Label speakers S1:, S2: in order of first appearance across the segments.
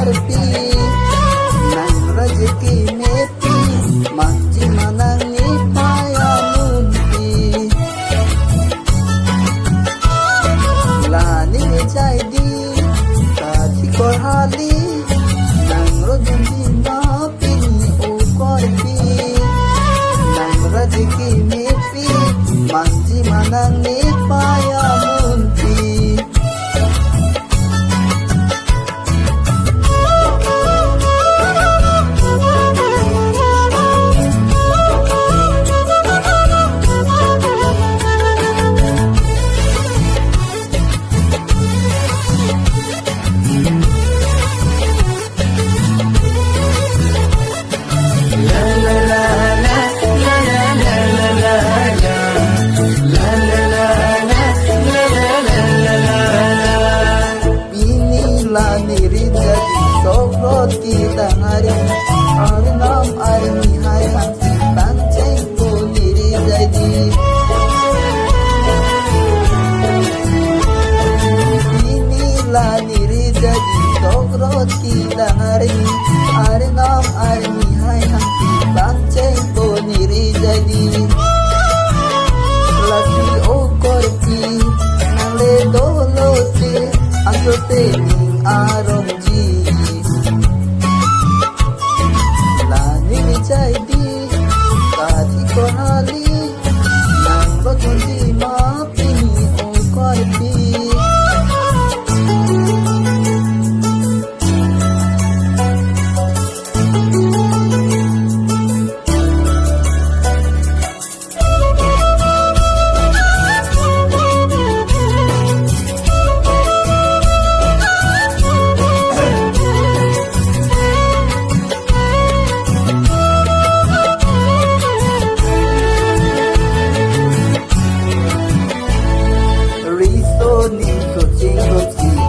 S1: karpi nang rezeki mepi manci manangi payamunti lani jadi tadi kor hali nang rojundi mapin o karpi nang rezeki mepi manci manangi payamunti kita hari arinam arini hai hati panceng puniri jadi inilah diri jadi sogrot kita hari arinam arini hai hati panceng puniri jadi lagi okorki nale dolote antote ning aromji jadi tadi kohali nang rojundi mapini o karpi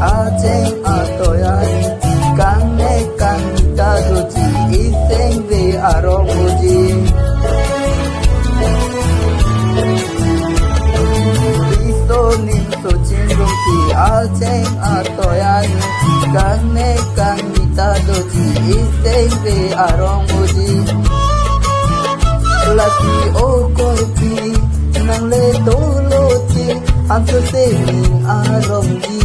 S1: aceng atoyai kange kang tadoji iseng ve aromuji risonin sochingoki aceng atoyai kange kang tadoji iseng ve aromuji lagi okorpi nang le doloti anso sening aromji